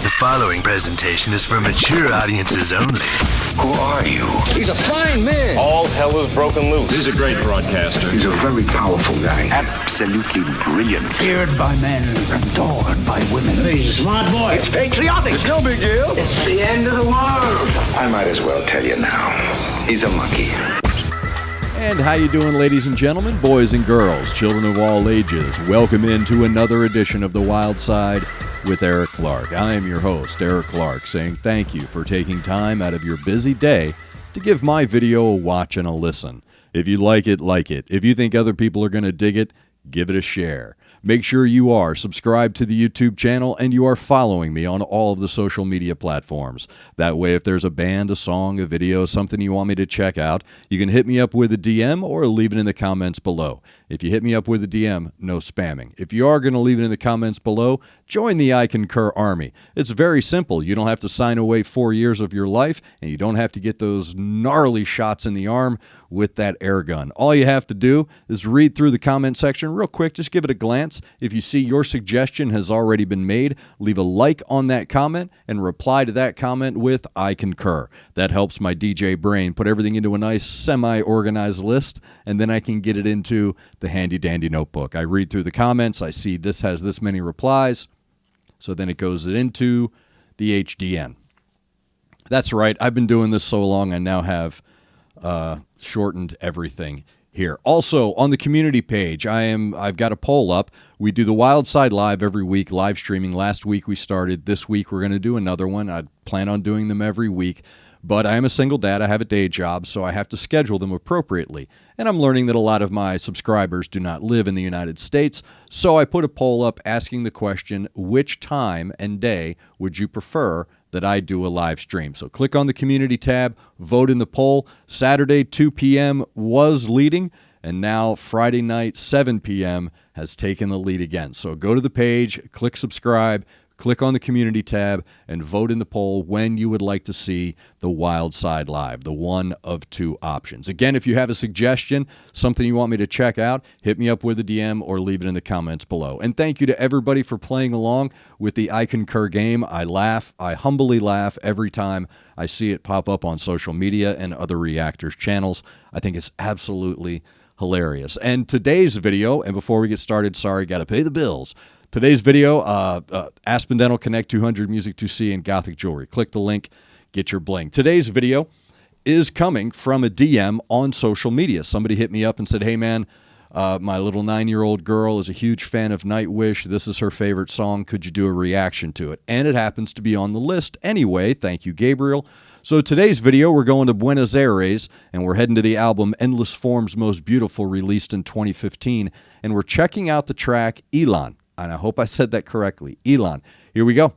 The following presentation is for mature audiences only. Who are you? He's a fine man. All hell is broken loose. He's a great broadcaster. He's a very powerful guy. Absolutely brilliant. Feared by men, adored by women. He's a smart boy. It's patriotic. It's no big deal. It's the end of the world. I might as well tell you now. He's a monkey. And how you doing, ladies and gentlemen, boys and girls, children of all ages? Welcome into another edition of The Wild Side with Eric Clark. I am your host, Eric Clark, saying thank you for taking time out of your busy day to give my video a watch and a listen. If you like it, like it. If you think other people are going to dig it, give it a share. Make sure you are subscribed to the YouTube channel and you are following me on all of the social media platforms. That way, if there's a band, a song, a video, something you want me to check out, you can hit me up with a DM or leave it in the comments below. If you hit me up with a DM, no spamming. If you are going to leave it in the comments below, join the I Concur Army. It's very simple. You don't have to sign away 4 years of your life, and you don't have to get those gnarly shots in the arm with that air gun. All you have to do is read through the comment section real quick. Just give it a glance. If you see your suggestion has already been made, leave a like on that comment and reply to that comment with I concur. That helps my DJ brain put everything into a nice semi-organized list, and then I can get it into the handy-dandy notebook. I read through the comments. I see this has this many replies. So then it goes into the HDN. That's right. I've been doing this so long, I now have shortened everything here. Also, on the community page, I've got a poll up. We do the Wild Side Live every week, live streaming. Last week we started. This week we're going to do another one. I plan on doing them every week. But I am a single dad. I have a day job, so I have to schedule them appropriately. And I'm learning that a lot of my subscribers do not live in the United States. So I put a poll up asking the question, which time and day would you prefer that I do a live stream? So click on the community tab, vote in the poll. Saturday, 2 p.m. was leading, and now Friday night, 7 p.m. has taken the lead again. So go to the page, click subscribe, click on the community tab, and vote in the poll when you would like to see the Wild Side Live, the one of two options. Again, if you have a suggestion, something you want me to check out, hit me up with a DM or leave it in the comments below. And thank you to everybody for playing along with the I Concur game. I humbly laugh every time I see it pop up on social media and other reactors channels. I think it's absolutely hilarious. And today's video, and before we get started, sorry, got to pay the bills. Today's video, Aspen Dental Connect 200 Music 2C and Gothic Jewelry. Click the link, get your bling. Today's video is coming from a DM on social media. Somebody hit me up and said, hey man, my little 9-year-old girl is a huge fan of Nightwish. This is her favorite song. Could you do a reaction to it? And it happens to be on the list anyway. Thank you, Gabriel. So today's video, we're going to Buenos Aires, and we're heading to the album Endless Form's Most Beautiful, released in 2015, and we're checking out the track Elan. And I hope I said that correctly. Elan. Here we go.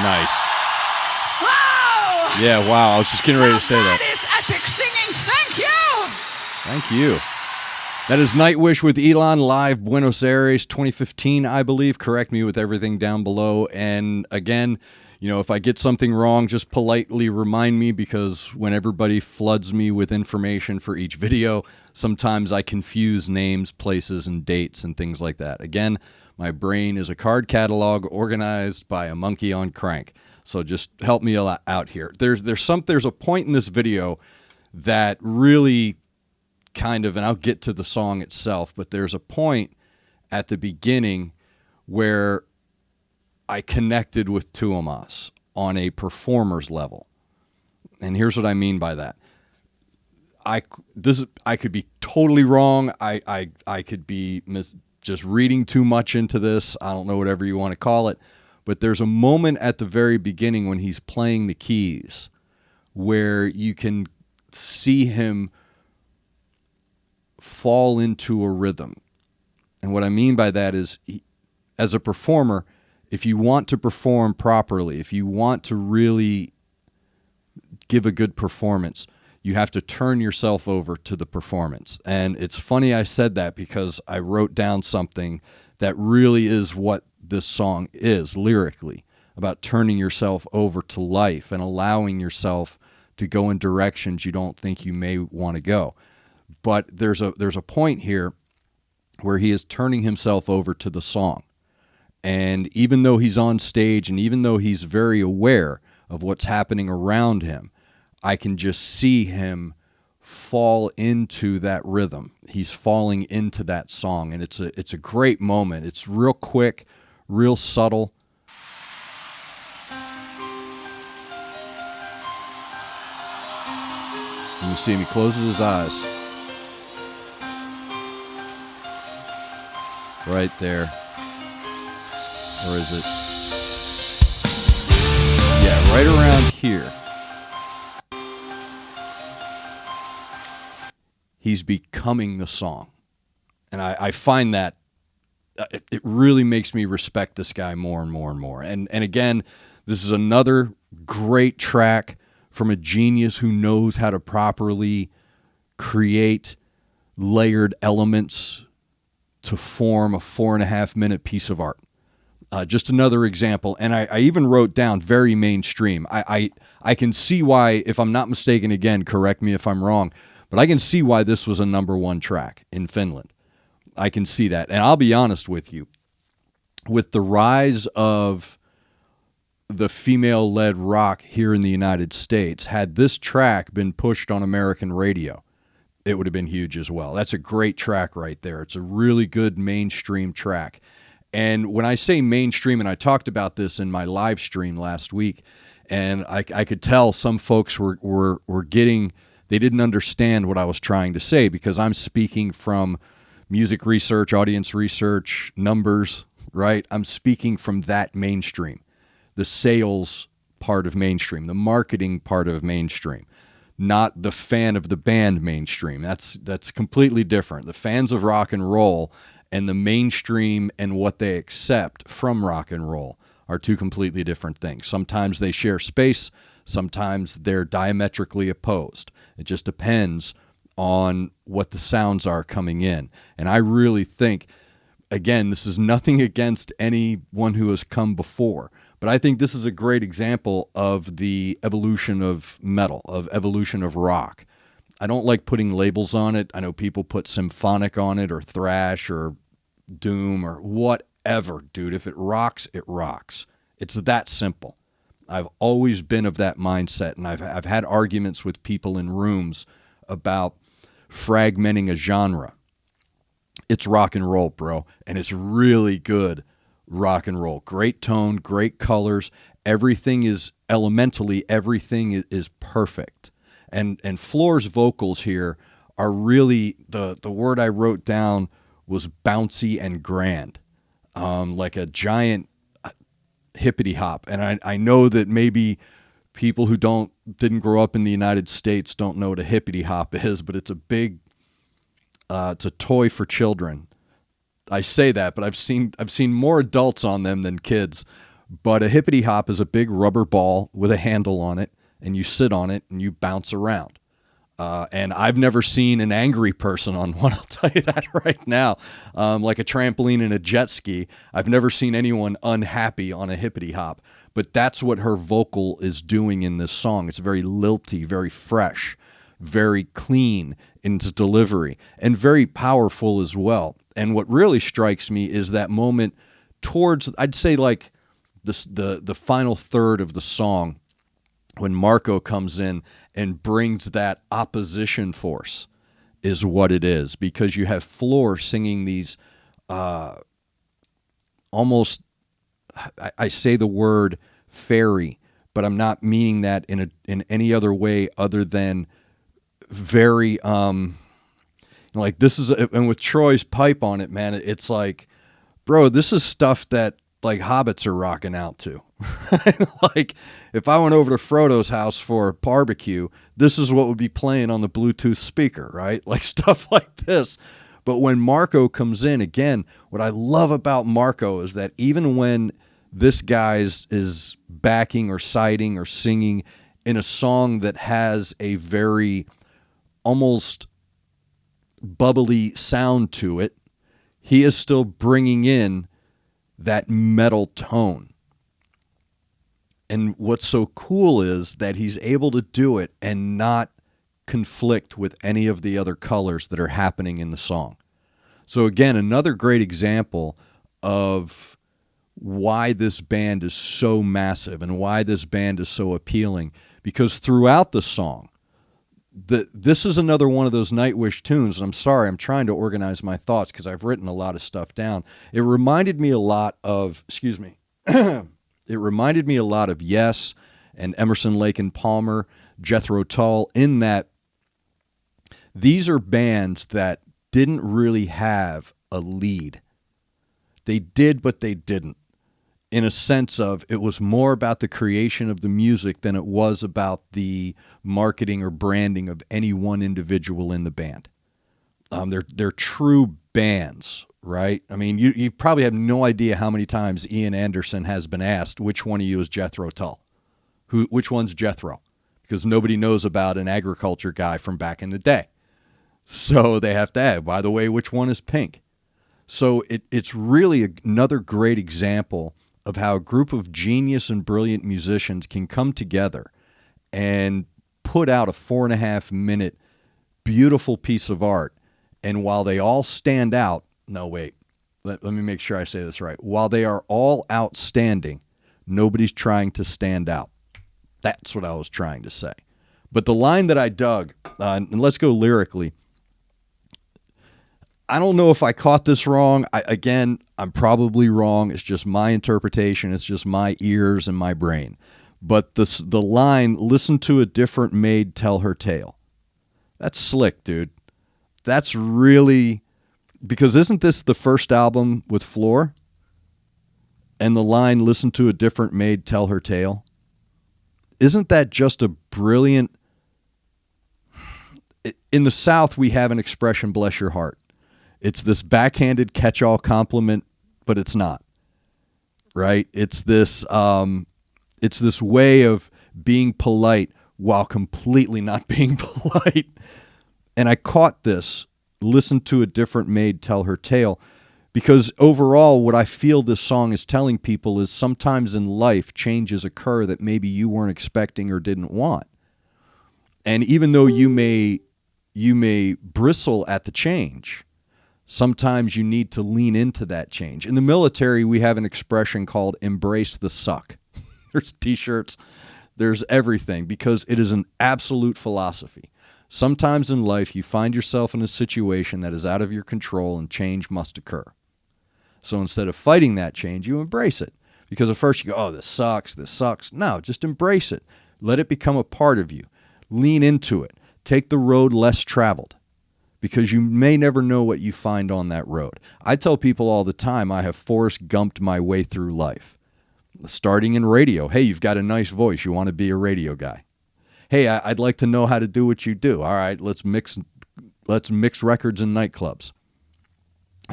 Nice. Wow! Yeah, wow. I was just getting ready to say that. That is epic singing. Thank you. Thank you. That is Nightwish with Elan, live Buenos Aires 2015, I believe. Correct me with everything down below. And again, you know, if I get something wrong, just politely remind me, because when everybody floods me with information for each video, sometimes I confuse names, places, and dates and things like that. Again, my brain is a card catalog organized by a monkey on crank. So just help me out here. There's a point in this video that really kind of, and I'll get to the song itself, but there's a point at the beginning where I connected with Tuomas on a performer's level. And here's what I mean by that. I could be totally wrong. I could be just reading too much into this. I don't know, whatever you want to call it. But there's a moment at the very beginning when he's playing the keys where you can see him fall into a rhythm. And what I mean by that is, as a performer, if you want to perform properly, if you want to really give a good performance, you have to turn yourself over to the performance. And it's funny I said that, because I wrote down something that really is what this song is lyrically, about turning yourself over to life and allowing yourself to go in directions you don't think you may want to go. But there's a point here where he is turning himself over to the song. And even though he's on stage, and even though he's very aware of what's happening around him, I can just see him fall into that rhythm. He's falling into that song, and it's a great moment. It's real quick, real subtle. And you see him, he closes his eyes. Right there. Or is it? Yeah, right around here. He's becoming the song. And I find that it really makes me respect this guy more and more and more. And again, this is another great track from a genius who knows how to properly create layered elements to form a 4.5-minute piece of art. Just another example. And I even wrote down very mainstream. I can see why, if I'm not mistaken, again, correct me if I'm wrong, but I can see why this was a #1 track in Finland. I can see that. And I'll be honest with you. With the rise of the female-led rock here in the United States, had this track been pushed on American radio, it would have been huge as well. That's a great track right there. It's a really good mainstream track. And when I say mainstream, and I talked about this in my live stream last week, and I could tell some folks were getting, they didn't understand what I was trying to say, because I'm speaking from music research, audience research, numbers, right? I'm speaking from that mainstream, the sales part of mainstream, the marketing part of mainstream, not the fan of the band mainstream. That's completely different. The fans of rock and roll and the mainstream and what they accept from rock and roll are two completely different things. Sometimes they share space, sometimes they're diametrically opposed. It just depends on what the sounds are coming in. And I really think, again, this is nothing against anyone who has come before, but I think this is a great example of the evolution of metal, of evolution of rock. I don't like putting labels on it. I know people put symphonic on it, or thrash, or doom, or whatever, dude. If it rocks, it rocks. It's that simple. I've always been of that mindset, and I've had arguments with people in rooms about fragmenting a genre. It's rock and roll, bro, and it's really good rock and roll. Great tone, great colors. Everything is elementally, everything is perfect. And Floor's vocals here are really, the word I wrote down was bouncy and grand, like a giant hippity hop. And I know that maybe people who didn't grow up in the United States don't know what a hippity hop is, but it's a big, it's a toy for children. I say that, but I've seen more adults on them than kids. But a hippity hop is a big rubber ball with a handle on it, and you sit on it and you bounce around. And I've never seen an angry person on one, I'll tell you that right now. Like a trampoline and a jet ski. I've never seen anyone unhappy on a hippity hop. But that's what her vocal is doing in this song. It's very lilty, very fresh, very clean in its delivery, and very powerful as well. And what really strikes me is that moment towards, I'd say like the final third of the song, when Marco comes in and brings that opposition force, is what it is. Because you have Floor singing these almost, I say the word fairy, but I'm not meaning that in any other way other than very, like this is, and with Troy's pipe on it, man, it's like, bro, this is stuff that like hobbits are rocking out to. Like if I went over to Frodo's house for a barbecue, this is what would be playing on the Bluetooth speaker, right? Like stuff like this. But when Marco comes in, again, what I love about Marco is that even when this guy is backing or siding or singing in a song that has a very almost bubbly sound to it, he is still bringing in that metal tone. And what's so cool is that he's able to do it and not conflict with any of the other colors that are happening in the song. So again, another great example of why this band is so massive and why this band is so appealing, because throughout the song, this is another one of those Nightwish tunes, and I'm sorry, I'm trying to organize my thoughts because I've written a lot of stuff down. It reminded me a lot of, it reminded me a lot of Yes and Emerson, Lake and Palmer, Jethro Tull, in that these are bands that didn't really have a lead. They did, but they didn't. In a sense of, it was more about the creation of the music than it was about the marketing or branding of any one individual in the band. They're true bands, right? I mean, you probably have no idea how many times Ian Anderson has been asked, which one of you is Jethro Tull? Which one's Jethro? Because nobody knows about an agriculture guy from back in the day. So they have to add, by the way, which one is Pink? So it's really another great example of how a group of genius and brilliant musicians can come together and put out a 4.5-minute beautiful piece of art. And while they all stand out, let me make sure I say this right. While they are all outstanding, nobody's trying to stand out. That's what I was trying to say. But the line that I dug, and let's go lyrically, I don't know if I caught this wrong. I'm probably wrong. It's just my interpretation. It's just my ears and my brain. But the line, listen to a different maid tell her tale. That's slick, dude. That's really, because isn't this the first album with Floor? And the line, listen to a different maid tell her tale. Isn't that just a brilliant... In the South, we have an expression, bless your heart. It's this backhanded catch-all compliment, but it's not, right? It's this way of being polite while completely not being polite. And I caught this, listen to a different maid tell her tale, because overall what I feel this song is telling people is sometimes in life changes occur that maybe you weren't expecting or didn't want. And even though you may bristle at the change, sometimes you need to lean into that change. In the military, we have an expression called embrace the suck. There's t-shirts, there's everything, because it is an absolute philosophy. Sometimes in life, you find yourself in a situation that is out of your control and change must occur. So instead of fighting that change, you embrace it. Because at first you go, oh, this sucks. No, just embrace it. Let it become a part of you. Lean into it. Take the road less traveled, because you may never know what you find on that road. I tell people all the time, I have Forrest Gumped my way through life. Starting in radio. Hey, you've got a nice voice. You want to be a radio guy. Hey, I'd like to know how to do what you do. All right, let's mix records in nightclubs.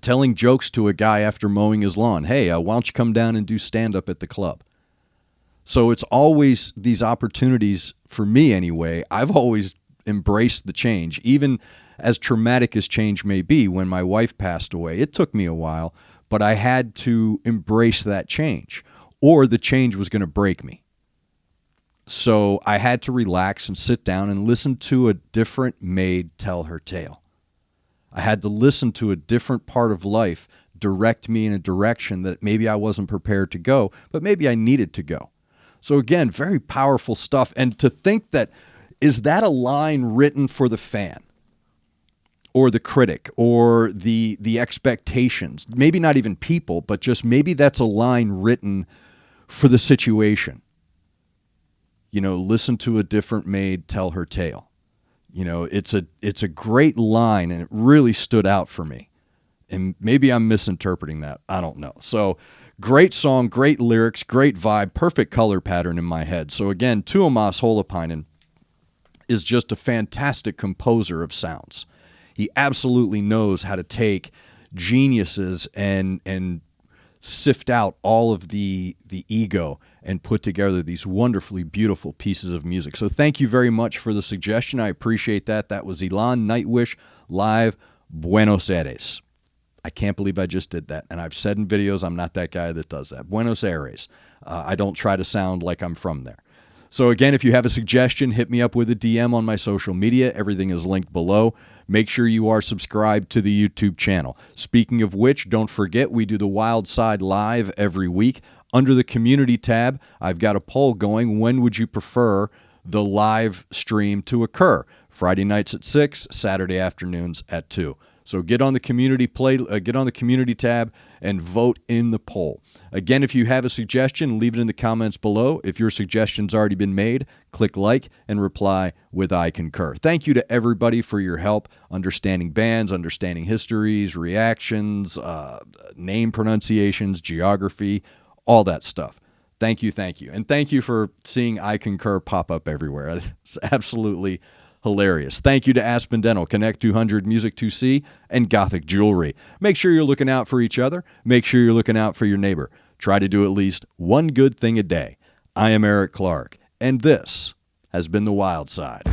telling jokes to a guy after mowing his lawn. Hey, why don't you come down and do stand-up at the club? So it's always these opportunities, for me anyway. I've always embraced the change, even as traumatic as change may be. When my wife passed away, it took me a while, but I had to embrace that change, or the change was going to break me. So I had to relax and sit down and listen to a different maid tell her tale. I had to listen to a different part of life direct me in a direction that maybe I wasn't prepared to go, but maybe I needed to go. So again, very powerful stuff. And to think that, is that a line written for the fan or the critic or the expectations? Maybe not even people, but just maybe that's a line written for the situation. You know, listen to a different maid tell her tale. You know, it's a great line, and it really stood out for me. And maybe I'm misinterpreting that. I don't know. So great song, great lyrics, great vibe, perfect color pattern in my head. So again, Tuomas Holopainen is just a fantastic composer of sounds. He absolutely knows how to take geniuses and sift out all of the ego and put together these wonderfully beautiful pieces of music. So thank you very much for the suggestion. I appreciate that. That was Elan, Nightwish, live, Buenos Aires. I can't believe I just did that. And I've said in videos, I'm not that guy that does that. Buenos Aires. I don't try to sound like I'm from there. So again, if you have a suggestion, hit me up with a DM on my social media. Everything is linked below. Make sure you are subscribed to the YouTube channel. Speaking of which, don't forget, we do the Wild Side live every week. Under the community tab, I've got a poll going. When would you prefer the live stream to occur? Friday nights at 6, Saturday afternoons at 2. So get on the community tab and vote in the poll. Again, if you have a suggestion, leave it in the comments below. If your suggestion's already been made, click like and reply with I concur. Thank you to everybody for your help understanding bands, understanding histories, reactions, name pronunciations, geography, all that stuff. Thank you. And thank you for seeing I concur pop up everywhere. It's absolutely hilarious. Thank you to Aspen Dental, Connect 200 Music 2C, and Gothic Jewelry. Make sure you're looking out for each other. Make sure you're looking out for your neighbor. Try to do at least one good thing a day. I am Eric Clark, and this has been The Wild Side.